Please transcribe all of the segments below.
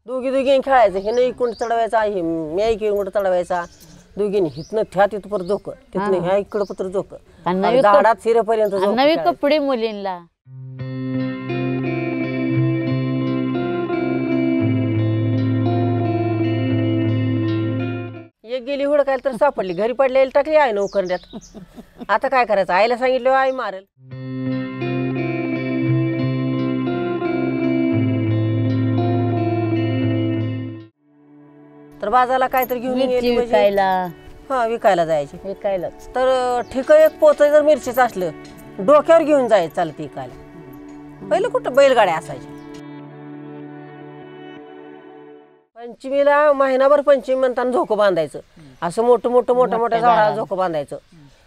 दोघी दोघी खेळायचं, हे नाही इकडून चढवायचा, हे मी इकडून चढवायचा, दोघींनी हिथनं थ्या तिथं परत झोक, तिथनं ह्या इकडं पत्र झोक, झाडात शिरेपर्यंत नवी कपडे मुलींना. एक गेली हुडकायला तर सापडली, घरी पडलेली टाकली आहे नोकरण्यात. आता काय करायचं, आईला सांगितलं आई मारेल. तर बाजारला काहीतरी घेऊन गेली विकायला. हा विकायला जायची. विकायला तर ठीक एक पोत जर मिरचीचं असलं डोक्यावर घेऊन जायचं चालत विकायला. पहिलं कुठं बैलगाड्या असायच्या. पंचमीला महिनाभर पंचमी म्हणताना झोकं बांधायचं, असं मोठं मोठं मोठ्या मोठ्या झाडाला झोकं बांधायचं.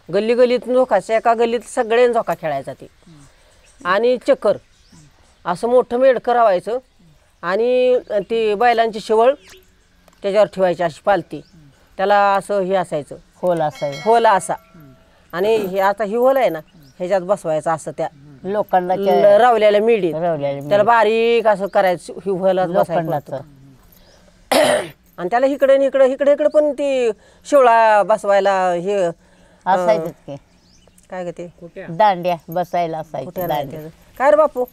गल्ली गल्लीत झोकायचं, एका गल्लीत सगळ्यांनी झोका खेळायचा ती. आणि चक्कर असं मोठं मेढकं रावायचं आणि ती बैलांची शेवळ त्याच्यावर ठेवायची अशी पालती, त्याला असं हे असायचं होल असायचं, होला असा. आणि हे आता ही होल आहे ना ह्याच्यात बसवायचं असं त्या लोखंडा रावलेल्या मिडी, त्याला बारीक असं करायचं ही होलात बसायचं. आणि त्याला इकडे इकडे इकडे इकडे पण ती शेवळा बसवायला हे असायचं की काय ग ते दांड्या बसायला असायचं. काय रे बापू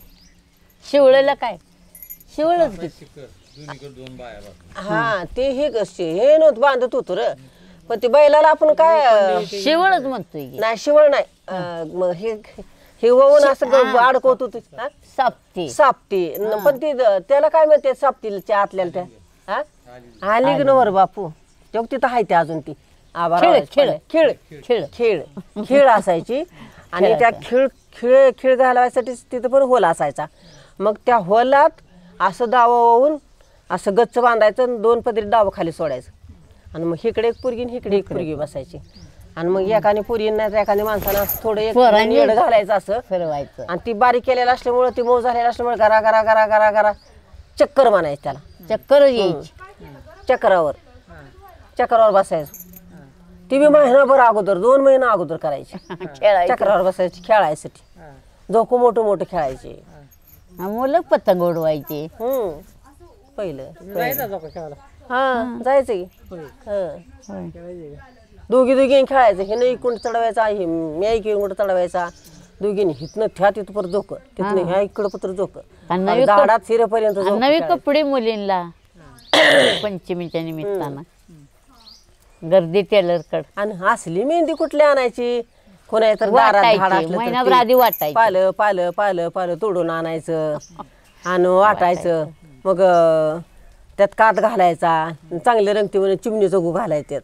शिवळेला काय शिवळच हा ते हे हे नव्हतं बांधत होतो र, पण ते बैलाला आपण काय शिवळच म्हणतोय. नाही शिवळ नाही, मग हे वळून असं अडकवत होत साप्ती साप्ती. पण ती त्याला काय म्हणते साप्तीच्या आतल्याला त्या हा लिग्नवर बापू तेव्हा तिथं आहे ते अजून ती खेळ खेळ खेळ खेळ खेळ असायची. आणि त्या खेळ खेळ खेळ घालवायसाठी तिथं पण होल असायचा. मग त्या होलात असं दावा वाहून असं गच्च बांधायचं, दोन पदरी डाव खाली सोडायचं. आणि मग इकडे एक पुरगी इकडे एक पुरगी बसायची. आणि मग एकाने पुरी नाही तर एकाने माणसानं थोडं एक येड घालायचं असं फिरवायचं. आणि ती बारीक केलेलं असल्यामुळे ती मऊ झालेलं असल्यामुळे गरा गरा गरा गरा गरा चक्कर म्हणायची त्याला. चक्कर यायची चक्रावर बसायचं. ती बी महिनाभर अगोदर 2 महिना अगोदर करायची. चक्रावर बसायची खेळायसाठी, झोकू मोठं मोठं खेळायचे. मुलं पतंग उडवायचे. पहिलं हा जायचं की दोघी दोघी खेळायचं, हे नाही इकडून चढवायचा, हे मी इकडून चढवायचा, दोघींनी हिथनं थ्या तिथं परत झोक, तिथनं ह्या इकडं पत्र झोक, झाडात शिरेपर्यंत. नवी कपडे मुलींना पंचमीच्या निमित्तानं गर्दी टेलरकड. आणि असली मेहंदी कुठली आणायची, कोणा तर महिनाभर आधी वाटायची. पालं पालं पालं पालं तोडून आणायचं आणि वाटायचं. मग त्यात कात घालायचा, चांगले रंगती म्हणून चिमणीचं गू घालायचं,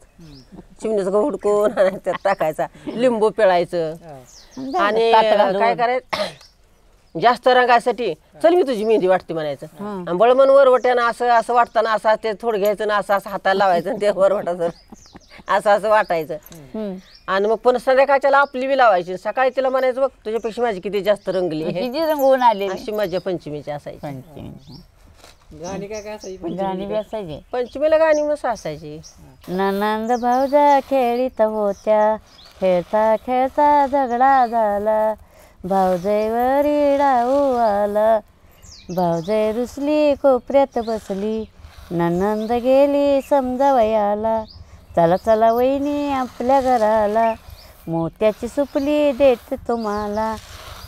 चिमणीचं गू हुडकून आणायचं, त्यात टाकायचा, लिंबू पिळायचं. आणि काय करायचं जास्त रंगासाठी चल मी तुझी मेहंदी वाटते म्हणायचं. बळमन वरवट्यानं असं असं वाटताना असं ते थोडं घ्यायचं ना असं असं हाताला लावायचं, ते वरवटाचं असं असं वाटायचं. आणि मग पण संध्याकाळच्याला आपली बी लावायची. सकाळी तिला म्हणायचं बघ तुझ्यापेक्षा माझी किती जास्त रंगली, किती रंगवून आली. अशी मजा पंचमीची असायची. गाणी बी असायची पंचमीला, गाणी मस्त असायची. ननंद भाऊजा खेळीत होत्या, खेळता खेळता झगडा झाला, भाऊजाईवरी डाऊ आला, भाऊजाई रुसली कोपऱ्यात बसली, ननंद गेली समजावयाला, चला चला वहिनी आपल्या घराला, मोत्याची सुपली देत तुम्हाला,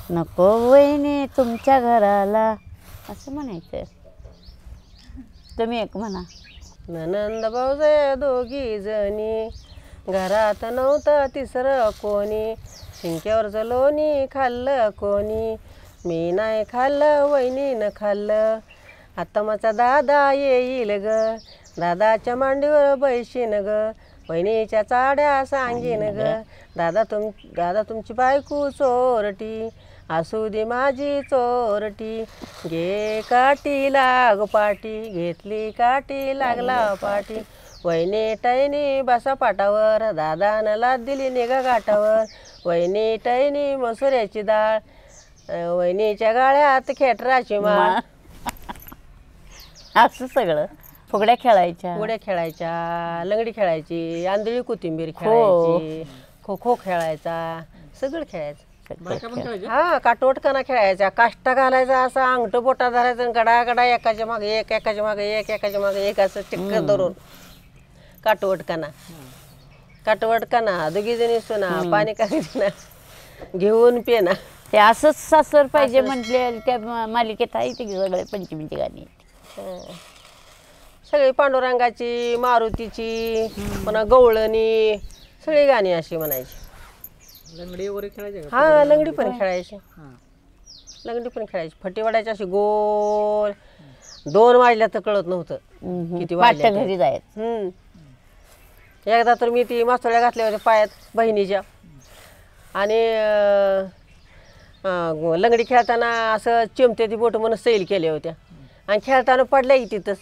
नको वहिनी तुमच्या घराला. असं म्हणायचं. तुम्ही एक म्हणा. ननंद भाऊजाई दोघी जणी, घरात नव्हतं तिसरं कोणी, शिंक्यावरचं लोणी खाल्लं कोणी, मी नाही खाल्लं वहिनीनं खाल्लं, आता माझा दादा येईल ग, दादाच्या मांडीवर बैशीन ग, वहिनीच्या चाड्या सांगीन ग, दादा तुमची बायको चोरटी, असू दे माझी चोरटी, घे काठी लाग पाटी, घेतली काठी लागला पाटी, वहिनी टैनी बसा पाटावर, दादानं लाद दिली निघा घाटावर, वहिनी टैनी मसुऱ्याची डाळ, वहिनीच्या गाळ्यात खेटराची माळ. असं सगळं. फुगड्या खेळायच्या, लंगडी खेळायची, आंधळी कोथिंबीर खेळायची, खो खो खेळायचा, सगळं खेळायचं. हा काटवटकाना खेळायचा, काष्टा घालायचा, असा अंगठ बोटा धरायचं, गडा गडा एकाच्या मागे एक, एकाच्या मागे एक, एकाच्या मागे एक, असं चिक्क धरून काटवटकाना. काटवटकाना दोघी जणी सुना पाणी ना घेऊन पेना. ते असंच सासर पाहिजे म्हटले त्या मालिकेत आहे ते सगळे पंचमीची गाणी. सगळी पांडुरंगाची, मारुतीची, पुन्हा गवळणी, सगळी गाणी अशी म्हणायची. लंगडी वगैरे खेळायचे का? हा लंगडी पण खेळायची, लंगडी पण खेळायची. फटीवाड्याची अशी गोल 2 वाजल्या तर कळत नव्हतं किती वाजल्या. घरी जायचं. एकदा तर मी ती मासोळ्या घातल्या होत्या पायात बहिणीच्या, आणि लंगडी खेळताना असं चिमटे ती बोट म्हणून सैल केल्या होत्या, आणि खेळताना पडल्या की तिथंच.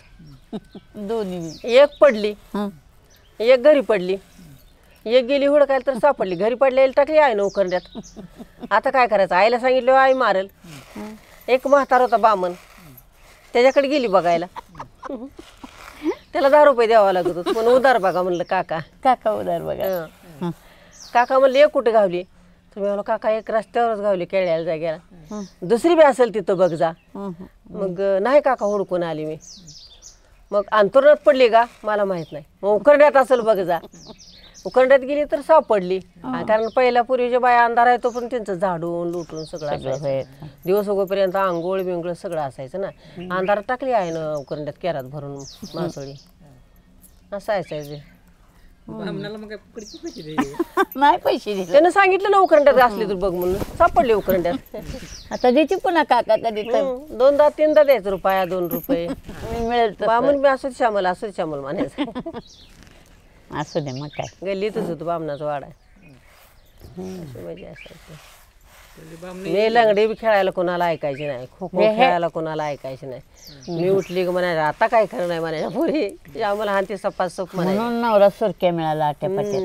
दोन्ही एक पडली, एक घरी पडली, एक गेली हुडकायला तर सापडली. घरी पडलेली टाकली आहे ना उकरड्यात. आता काय करायचं, आईला सांगितलं आई मारेल. एक म्हातारा होता बामण, त्याच्याकडे गेली बघायला. त्याला 10 रुपये द्यावा लागत होतं, पण उधार बघा म्हणलं काका. काका उदार बघा. काका म्हणलं एक कुठे गावली, तर मी म्हणलं काका एक रस्त्यावरच गावली केळ्याला जाग्याला, दुसरी बी असेल तिथं बघ जा. मग नाही काका हुडकून आली मी. मग अंतरुणात पडली का मला माहित नाही, मग उकरड्यात असेल बघ जा. उकरड्यात गेली तर सापडली, कारण पहिल्या पूर्वीच्या बाया अंधार आहे तो पण त्यांचं झाडून लुटून सगळं असायचं. दिवस उगोपर्यंत आंघोळ बिंगोळ सगळं असायचं ना. अंधारात टाकली आहे ना उकरड्यात केरात भरून मासोळी, असं असायचं. मग काय फुकटचे पैसे द्यायचे? नाही पैसे दिले. त्यानं सांगितलं ना उकरड्यात असली तर बघ म्हणून, सापडली उकरड्यात. आता द्यायची पुन्हा काका कधी तर 2दा 3दा द्यायचं रुपया 2 रुपये मिळेल तसं. बामण मी असंच श्यामल असंच श्यामल म्हणायचं. असू दे मग काय. गल्लीतच होतो बामणाचा वाडा. मजा असायची. म्हणजे बामणे मी लंगडी बी खेळायला कोणाला ऐकायची नाही, खो खो खेळायला कोणाला ऐकायची नाही. मी उठली की म्हणायचं आता काय खरं नाही म्हणायच्या पुरी, आम्हाला हाती सपास सप म्हणायचं. म्हणून नवरा सुरक्या मिळाला आट्यापाट्यात.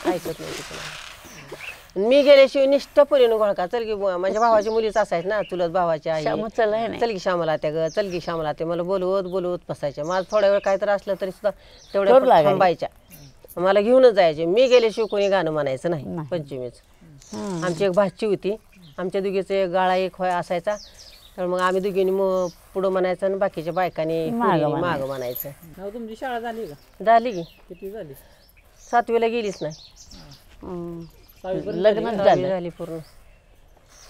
ऐकत नाही कोणाला. मी गेल्याशिवाय निष्ठा पुरीनं घोळका, चल की माझ्या भावाच्या मुलीच असायच ना, चुलत भावाची आई. श्यामू चल आहे ना. चल की श्यामला त्या ग, चल की श्यामला ते, मला बोलवत बसायच्या. माझं थोड्या वेळ काय तर असलं तरी सुद्धा जोर तेवढ्या लागायची. थांबायच्या, मला घेऊनच जायचे. मी गेल्याशिवाय कोणी गाणं म्हणायचं नाही पंचमीच. आमची एक भाची होती, आमच्या दोघीचं एक गाळा एक होय असायचा, तर मग आम्ही दोघींनी मग पुढं म्हणायचं आणि बाकीच्या बायकांनी मागं म्हणायचं. नाव तुमची शाळा झाली का? झाली की किती झाली? 7वीला गेलीच नाही, लग्नच 6वी झालं. झाली पूर्ण.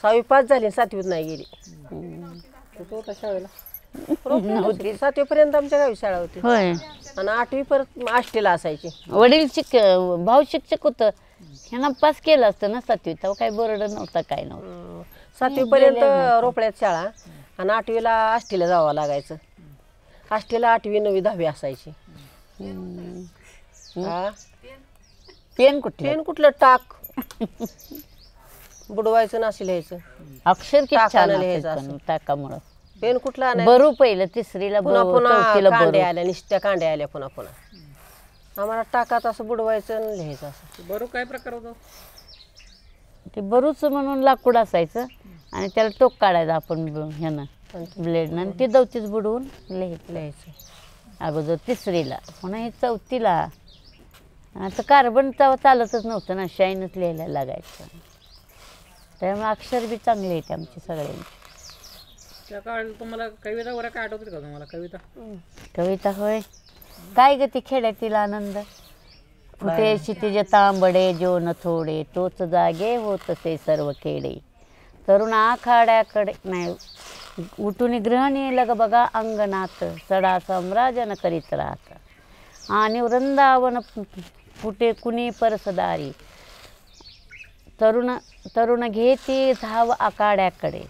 6वी पास झाली, 7वीत नाही गेली. कुठं होता शाळेला? 7वीपर्यंत आमच्या गावी शाळा होती, होय. आणि 8वी परत आष्टीला असायची. वडील भाऊ शिक्षक होतं, ह्यांना पास केलं असतं ना 7वी. तेव्हा काही बोर्ड नव्हता काय नव्हतं. 7वीपर्यंत रोपड्यात शाळा, आणि 8वीला आष्टीला जावं लागायचं. आष्टीला 8वी 9वी 10वी असायची. हा पेन कुठले पेन कुठलं टाक बुडवायचं नाशी लिहायचं. अक्षर किती छान टाकानं लिहायचं असायचं टाकामुळं. पेन कुठला आणायचं? बरू पहिलं तिसरीला पुन्हा बरू, पुन्हा चौथीला कांडे बरू. आल्या, निष्ट्या कांड्या आल्या पुन्हा पुन्हा. आम्हाला टाकात असं बुडवायचं आणि लिहायचं असं. बरोबर काय प्रकार होता? ते बरूच म्हणून लाकूड असायचं, आणि त्याला टोक काढायचं आपण ह्यानं ब्लेडनं, आणि ते दवतीच बुडवून लिहायचं. अगोदर तिसरीला, पुन्हा हे 4थीला. आता कार्बन तेव्हा चालतच नव्हतं ना, शाईनच लिहायला लागायचं. त्यामुळे अक्षर बी चांगले आहेत आमचे सगळ्यांचे. त्या काळात तुम्हाला कविता वगैरे काय आठवते का तुम्हाला? कविता कविता होय. काय ग ती खेड्यातील आनंद, फुटे क्षितिज तांबडे जोन थोडे, तोच जागे होतसे सर्व खेडे. तरुण आखाड्याकडे नाही उठून गृहिणी लग बघा अंगणात, सडा सम्राजन करीत राहत. आणि वृंदावन फुटे कुणी परसदारी, तरुण घेती धाव आखाड्याकडे.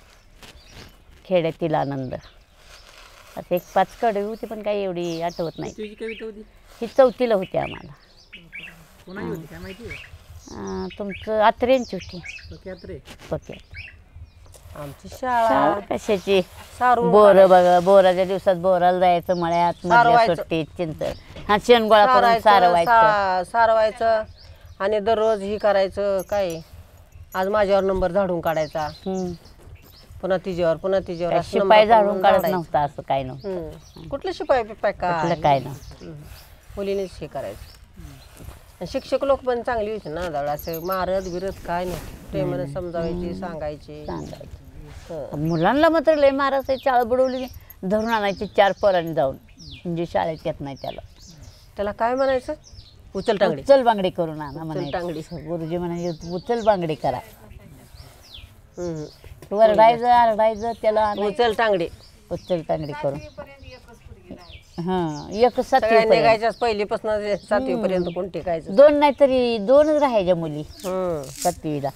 खेड्यातील आनंद असं एक 5 कडवी होती, पण काही एवढी आठवत नाही. तुझी कविता होती? ही 4थीला होती आम्हाला. कोणाची होती काय माहिती आहे? तुमचं आत्र्यांची होती. सख्यात्रे. ओके. आमची शाळा कशाची सारू बोर बघा, बोराच्या दिवसात बोराला जायचं मळ्यात, मधल्या सारवायचं. सुट्टीत चिंच हा शेणगोळा करून सारवायचं. सारवायचं, आणि दररोज ही करायचं. काय आज माझ्यावर नंबर झाडून काढायचा, पुन्हा तिच्यावर असं शिपाई नंबर झाडून करून काढत झाडायचं. नव्हतं, असं काय नव्हतं. कुठलं शिपाई पिपाई कुठलं काय काय नव्हतं. मुलीनेच हे करायचं. शिक्षक लोक पण चांगली होती ना दादा, असं मारत बिरत काय नाही, प्रेमानं समजावायची सांगायची. मुलांना मात्र लय मारायचं, चाळ बुडवली धरून आणायची 4 पोरांनी जाऊन, म्हणजे शाळेत येत नाही त्याला. त्याला काय म्हणायचं? उचल टांगडी. उचल बांगडी करून आणा टांगडी. म्हणायचं. गुरुजी म्हणायचे उचल बांगडी करा. हम्म. वरडायचं आरडायचं त्याला उचल टांगडी. उचल टांगडी करून. हां, एक 7वी निघायच्याच पहिलीपासून 7वी पर्यंत कोण टिकायचं? 2 नाही तरी 2च राहायच्या मुली 7वीला.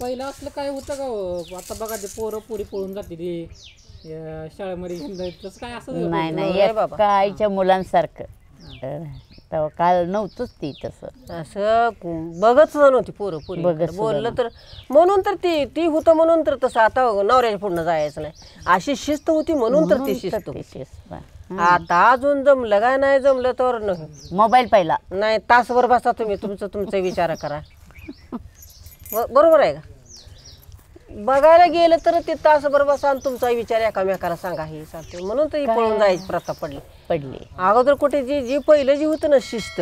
पहिलं असलं काय होतं का हो? आता बघा ते पोरं पुरी पळून जाते ते शाळेमध्ये घेऊन जायचं, तसं काय असं नाही नाही, एका आईच्या मुलांसारखं. तेव्हा काल नव्हतंच ती तसं. असं बघत नव्हती पोरं पुरी. बोललं तर म्हणून तर ती होतं म्हणून तर तसं. आता नवऱ्याच्या पुढनं जायचं नाही अशी शिस्त होती म्हणून तर ती शिस्त होती. आता अजून जमलं काय नाही जमलं तर मोबाईल पहिला नाही, तासभर बसा तुम्ही तुमचा विचार करा. बरोबर आहे का? बघायला गेलं तर ते तासभर बसा आणि तुमचा विचार एकामेकाला सांगा हे चालते, म्हणून तर ही पळून जायची प्रथा पडली. अगोदर कुठे जी पहिलं जी होतं ना शिस्त,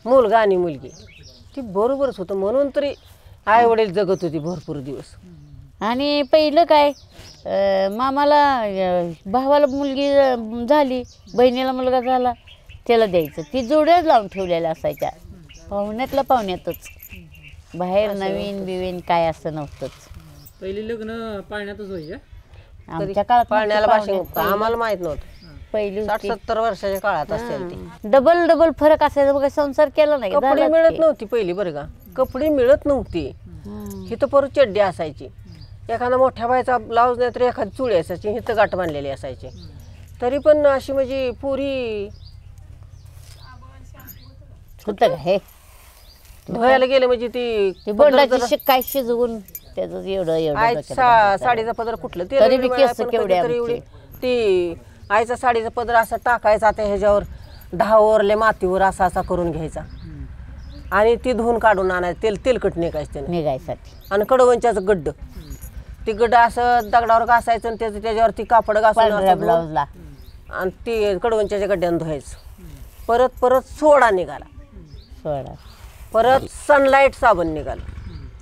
मुलगा आणि मुलगी, ती बरोबरच होतं म्हणून तरी आई वडील जगत होती भरपूर दिवस. आणि पहिलं काय, मामाला भावाला मुलगी झाली, बहिणीला मुलगा झाला, त्याला द्यायचं. ती जोड्याच लावून ठेवलेल्या असायच्या, पाहुण्यातल्या पाहुण्यातच. बाहेर नवीन बिवीन काय असं नव्हतंच. पहिली लग्न पाळण्यातच व्हायच्या. आमच्या काळात पाळण्याला भाषण आम्हाला माहित नव्हतं. पहिली 60-70 वर्षाच्या काळात असेल ती. डबल फरक असायचा बघा, संसार केला नाही. कपडे मिळत नव्हती पहिली बरं का, कपडे मिळत नव्हती. हिथं परत चड्डी असायची, एखादा मोठ्या बायचा ब्लाऊज नाही तर एखादी चुडी असायची, हिथं गाठ बांधलेली असायची. तरी पण अशी म्हणजे पुरी होतं का हे धुवायला गेलं म्हणजे ती बोंडाची काय शिजवून त्याचं एवढं साडीचा पदर कुठलं ते तरी बी केस केवढे एवढी ती आईचा साडीचा पदर असा टाकायचा, आता ह्याच्यावर 10 ओरले मातीवर असा असा करून घ्यायचा आणि ती धुवून काढून आणायचं, तेलकट निघायचं निघायसाठी. आणि कडवंच्याचं गड्ड, ती गड्ड असं दगडावर घासायचं आणि त्याच्यावर ती कापड घासून ब्लाऊजला आणि ती कडवंच्याच्या गड्ड्यानं धुवायचं. परत सोडा निघाला, सोडा, परत सनलाईट साबण निघालं.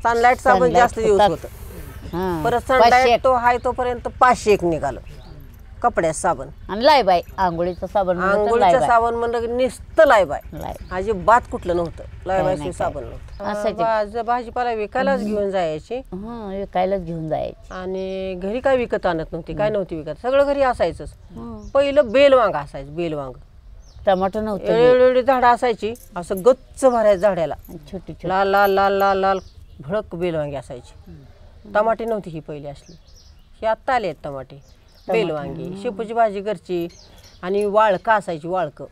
सनलाईट साबण जास्त दिवस होतं. परत सनलाईट तो हाय तोपर्यंत 501 निघालं कपड्याचं साबण. आणि लायबाय आंघोळीचं साबण, आंघोळीचं साबण म्हणलं की नुसतं लायबाय, अजिबात कुठलं नव्हतं. लायबाय साबण नव्हतं. भाजीपाला विकायलाच घेऊन जायची, विकायलाच घेऊन जायची. आणि घरी काय विकत आणत नव्हती, काय नव्हती विकत, सगळं घरी असायचंच. पहिलं बेलवांग असायचं, बेलवांग. टमाटो नव्हतं, एवढी झाडं असायची, असं गच्च भरायचं झाडाला, छोटी लाल लाल लाल लाल लाल भडक बेलवांगी असायची. टमाटे नव्हती ही पहिली असली, ही आत्ता आली आहेत टमाटे. बेलवांगी, शेपूची भाजी घरची. आणि वाळका असायची, वाळकं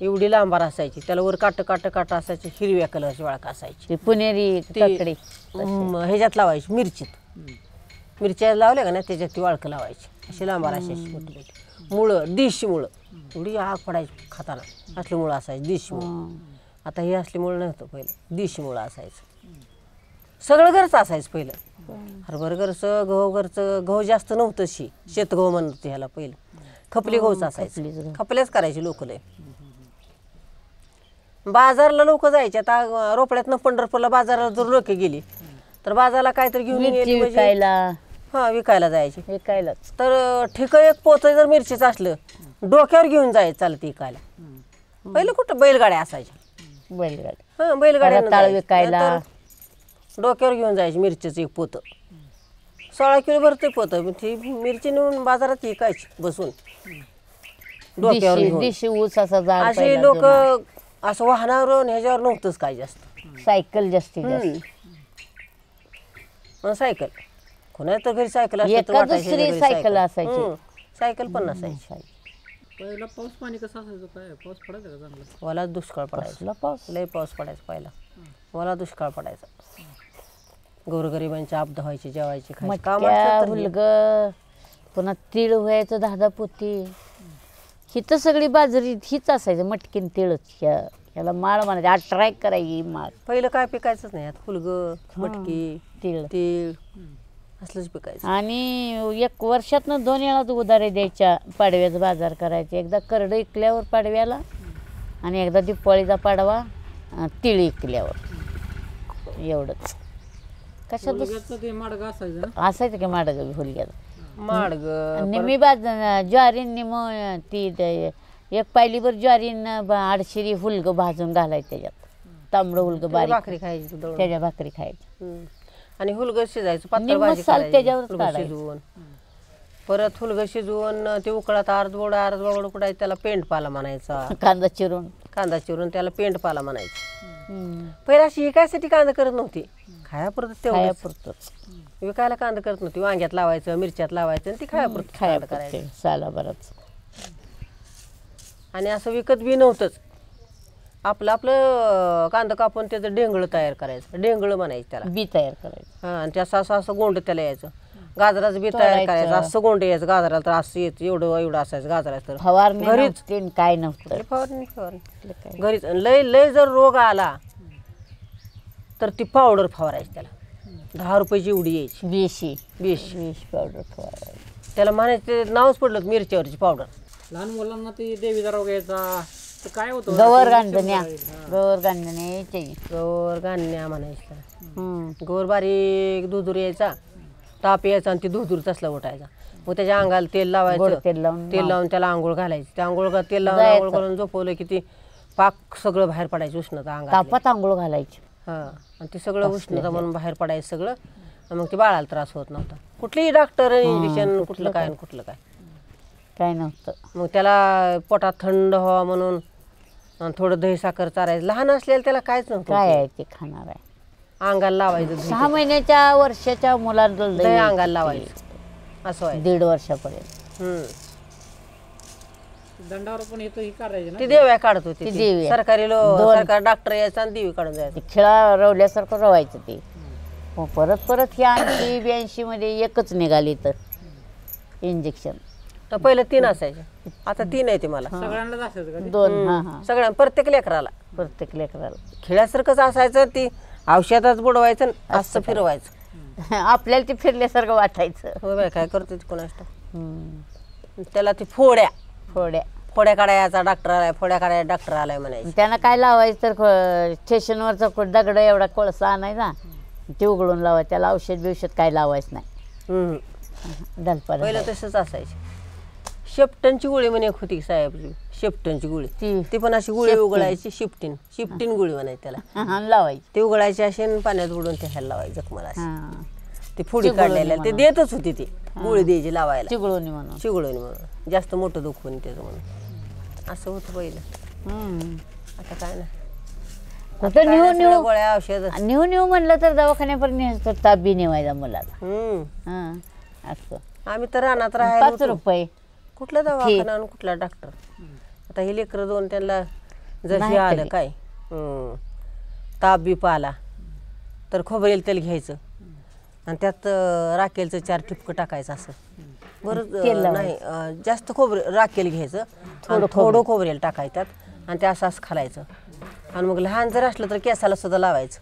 एवढी लांबार असायची, त्याला वर काट असायची, हिरव्या कलरची वाळका असायची. पुणेरी काकडी ह्याच्यात लावायची, मिरच्या लावल्या का ना त्याच्यात ती वाळकं लावायची, अशी लांबार असायची मोठी मोठी. मुळं, देशी मुळं, एवढी आग पडायची खाताना, असली मुळं असायची देशी मुळं. आता हे असली मुळं नव्हतं, पहिलं देशी मुळं असायचं. सगळं घरचं असायचं पहिलं. हरभर घरचं, गहू घरचं. गहू जास्त नव्हतं, शेतगहू म्हणत ह्याला पहिलं. खपली गहूच असायचं, खपल्याच करायची लोक लय. बाजारला लोक जायचे. आता रोपड्यातनं पंढरपूरला बाजाराला जर लोक गेली तर बाजारला काहीतरी घेऊन गेली विकायला जायची. विकायलाच तर ठीक एक पोत जर मिरचीचं असलं डोक्यावर घेऊन जायचं चालत विकायला. पहिलं कुठं बैलगाड्या असायच्या, बैलगाडी, बैलगाड्या विकायला डोक्यावर घेऊन जायची मिरचीचं एक पोतं. 16 किलो भरते पोतं, ती मिरची नेऊन बाजारात विकायची बसून डोक्यावर घेऊन. असे लोक असं वाहनावर ह्याच्यावर नव्हतंच काय जास्त. सायकल जास्तीत जास्त, सायकल कोणा तर घरी सायकल दुसरी सायकल असायची, सायकल पण नसायची. पहिला पाऊस पाणी कसं असायचं, काय पाऊस पडायचा का चांगला? मला दुष्काळ पडायचा, लय पाऊस पडायचा पहिला. मला दुष्काळ पडायचा. गोरगरिबांची आपदा व्हायची, जेवायची हुलग, पुन्हा तीळ व्हायचं 10 पोती. ही तर सगळी बाजरी हीच असायचं, मटकीन तीळच. याला माळ म्हणायची, 18 करायची माळ. पहिलं काय पिकायचंच नाही, हुलग, मटकी, तीळ असलंच पिकायचं. आणि 1 वर्षातनं 2 वेळा उधारे द्यायच्या. पाडव्याचा बाजार करायचे. एकदा करडं इकल्यावर पाडव्याला आणि एकदा दिपावळीचा पाडवा तिळ इकल्यावर एवढंच. कशात हुलग्याचं ते माडगं असायचं ना. असायचं की माडगं हुलग्याचं. माडग निम्मी ज्वारी निम ती एक पायलीभर ज्वारीन आडशिरी हुलगं भाजून घालायचं त्याच्यात. तांबडं हुलगं बारीक भाकरी खायची दळून. त्याच्या भाकरी खायची. आणि हुलगं शिजायचं पातळ निम्म भाजी साल करायची, त्याच्यावरच हुलगं काढायचं. शिजवून परत हुलगं शिजवून ते उकळात अर्धवड कुठायचं त्याला पेंडपाला म्हणायचा. कांदा चिरून. कांदा चिरून त्याला पेंडपाला म्हणायचं. पहिला अशी विकायसाठी कांदा करत नव्हती, खायापुरतं तेवढं. खायापुरतंच. विकायला कांदा करत नव्हती, वांग्यात लावायचं, मिरच्यात लावायचं आणि ती खायापुरतं कांदा करायचं. खायापुरते साला बराच. आणि असं विकत बी नव्हतंच. आपलं आपलं कांदा कापून त्याचं ढेंगळं तयार करायचं, ढेंगळं म्हणायचं त्याला. बी तयार करायचं. हां, आणि ते असं असं असं गोंड त्याला यायचं. गाजराचं बी तयार तोडायचं. करायचं, असं गोंड यायचं गाजराला, तर असं यायचं एवढं एवढं असायचं गाजराचं. तर फवारणी घरीच नव्हती न काय नव्हतं. फवारणी घरीच. आणि लय लय जर रोग आला तर ती पावडर फवारायची त्याला. 10 रुपयाची एवढी यायची. बेशी बीश पावडर फवारायची. त्याला म्हणायचं ते नावच पडलं मिरच्यावरची पावडर. लहान मुलांना ते देवीचा रोग यायचा ते काय होतं. गवर गांधण्या. गवर गांधण्या यायची. गौर गाण्या म्हणायचं त्याला. गौर बारीक दुधूर यायचा, ताप यायचा आणि ती दुधूर तसला उठायचा. मग त्याच्या अंगाला तेल गोड लावायचं, तेल लावून तेल लावून त्याला आंघोळ घालायची. त्या आंघोळ तेल लावून आंघोळ करून झोपवलं की ती पाक सगळं बाहेर पडायचं उष्णता अंगात. तापात आंघोळ घालायची. हां, आणि ते सगळं उष्णता म्हणून बाहेर पडायचं सगळं. आणि मग ते बाळाला त्रास होत नव्हता. कुठलीही डॉक्टर इंजेक्शन कुठलं काय आणि कुठलं काय काय नव्हतं. मग त्याला पोटात थंड व्हावा म्हणून थोडं दही साखर चारायचं. लहान असलेलं त्याला काहीच नव्हतं. काय आहे ते खाणार आहे. अंगाला लावायचं दही. 6 महिन्याच्या वर्षाच्या मुलाला दही अंगाला लावायचं असं व्हायचं. 1.5 वर्षापर्यंत. दंडावर पण येतं ही करायची ना. ती देव्या काढत होती ती ती. देव्या. सरकारी सरकार डॉक्टर यायचा आणि देवी काढून जायचं. ते खिळा रवल्यासारखं रवायचं ते. मग परत ही 80-82 मध्ये एकच निघाली तर इंजेक्शन. तर पहिलं 3 असायचे, आता 3 आहे ते मला. सगळ्यांनाच असायचं का ते? 2. हां सगळ्या प्रत्येक लेकराला प्रत्येक लेकराला. खिळ्यासारखंच असायचं. ती औषधात बुडवायचं आणि असं फिरवायचं. आपल्याला ते फिरल्यासारखं वाटायचं. हो बाय, काय करतो ती कोणास ठाऊक. हम्म. त्याला ती फोड्या फोड्या काढायचा डॉक्टर आलाय, फोड्या काढायचा डॉक्टर आलाय म्हणायचं. त्यांना काय लावायचं तर स्टेशनवरचा दगड एवढा कोळसा आणायचा, ते उघडून लावायचं. त्याला औषध बिवषध काय लावायचं नाही. दलपाला पहिलं तसंच असायचं. शेपटनची गोळी म्हणे एक होती साहेब, शेपटनची गोळी. ती पण अशी गोळी उघडायची. शिफ्टीन गोळी म्हणायची त्याला. लावायची. ती उघडायची अशी आणि पाण्यात बुडून ते ह्याला लावायचं जखमाला अशी. हां. ती फुडी काढलेल्या ते देतच होती. ती गोळी द्यायची लावायला, चिगळून म्हणून. चिगळून म्हणून, जास्त मोठं दुखून त्याचं म्हणून. असं होतं पहिलं. आता काय नाही. आता नेऊ गोळ्या औषध. नेऊ म्हणलं तर दवाखान्यापर्यंत न्यायचं, ताप बी नेवायचा मुलाला. असं. आम्ही तर रानात राहायला 5 रुपये. कुठला दवाखाना आणि कुठला डॉक्टर. आता हे लेकरं 2 त्यांना जर हे आलं काय ताप बीप आला तर खोबरेल तेल घ्यायचं आणि त्यात राखेलचं 4 ठिपकं टाकायचं. असं बरं नाही, जास्त राखेल घ्यायचं, थोडं खोबरेल टाकायचं त्यात आणि ते असं असं खालायचं. आणि मग लहान जर असलं तर केसाला सुद्धा लावायचं,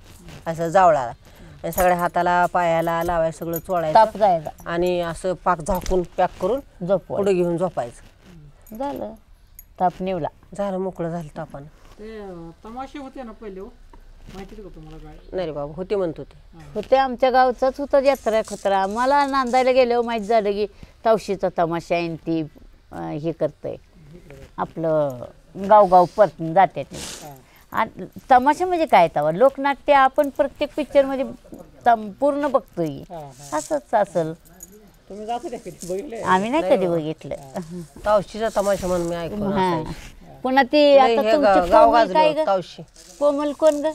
असं जावळाला. आणि सगळ्या हाताला पायाला लावायचं, सगळं चोळायचं जायचा आणि असं पाक झाकून पॅक करून पुढे घेऊन झोपायचं. झालं, ताप निवला. झालं, मोकळं झालं तापानं. ते तमाशे होते ना पहिले, माहिती का तुम्हाला काय? नाही रे बाबा, होते म्हणत होते. होते आमच्या गावचाच होतं जत्रा खतरा. मला नांदायला गेल्यावर माहीत झालं की तावशीचा तमाशा आहे ती हे करतंय आपलं गाव परतून जाते ते. आणि तमाशा म्हणजे काय तवा लोकनाट्य आपण प्रत्येक पिक्चरमध्ये पूर्ण बघतोय. असंच असेल. तुम्ही जात होते कधी बघितले? आम्ही नाही कधी बघितलं. तावशीचा तमाशा म्हणून मी ऐकून असायची. पुन्हा ती आता तुमची गाव कोमल काय गाजलं ग? तावशी. कोमल कोण ग?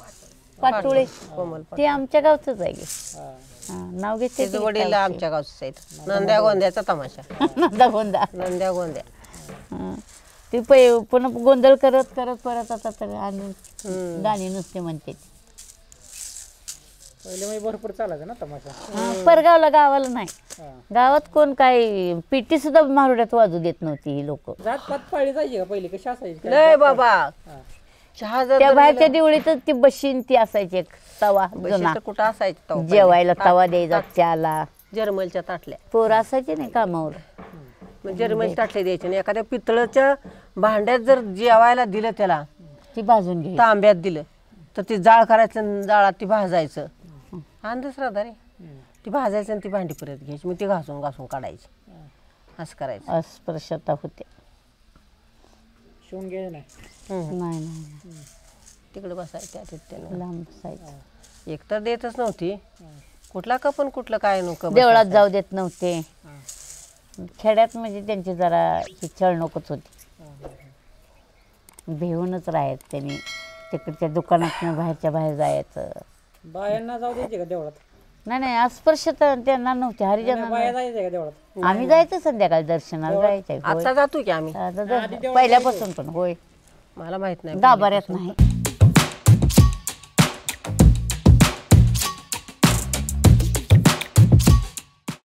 पाटोळे. कोमल ते आमच्या गावचंच आहे. नाव घेते त्याचे वडील आमच्या गावचे आहेत. नंद्या गोंद्याचा तमाशा. नंदा गोंदा. नंद्या गोंद्या. ती पुन्हा गोंधळ करत करत परत आता तर आणि गाणी नुसते म्हणते. पहिले म्हणजे भरपूर चालायचं ना तमाशा. परगावला गावाला नाही. गावात कोण काय पिटी सुद्धा मारुड्यात वाजू देत नव्हती ही लोक. जात पात पाळली जायची का पहिले, कशी असायची? नाही बाबा, चहा त्या बाहेरच्या दिवळीतच ती बशीन ती असायची एक तवा जुना. कुठं असायचं जेवायला तवा द्यायचा चहाला. जर्मलच्या ताटल्या पोर असायचे नाही कामावर. जर्मलच्या ताटल्या द्यायचे. आणि एखाद्या पितळाच्या भांड्यात जर जेवायला दिलं त्याला ती भाजून घे. तांब्यात दिलं तर ते जाळ करायचं आणि जाळात ती भाजायचं. अंधश्रद्धा रे. ती भाजायचं आणि ती भांडी परत घ्यायची, मग ती घासून घासून काढायची. असं करायचं. अस्पृश्यता होते. शिवून घ्यायचं नाही. नाही नाही तिकडे बसायचं त्या त्यानं. लांब बसायचं. एक तर देतच नव्हती. कुठला कपन कुठलं काय नको. देवळात जाऊ देत नव्हते. खेड्यात म्हणजे त्यांची जरा ही छळ नकोच होती. भेऊनच राहायचं त्यांनी. तिकडच्या दुकानातनं बाहेरच्या बाहेर जायचं. बायांना जाऊ द्यायचे का देवळात? नाही नाही अस्पृश्यता त्यांना नव्हती. हरिजनांना बाया जायचे का देवळात? आम्ही जायचं संध्याकाळी दर्शनाला जायचं. आता जातो की आम्ही. पहिल्यापासून पण होय. मला माहित नाही. गाभाऱ्यात नाही.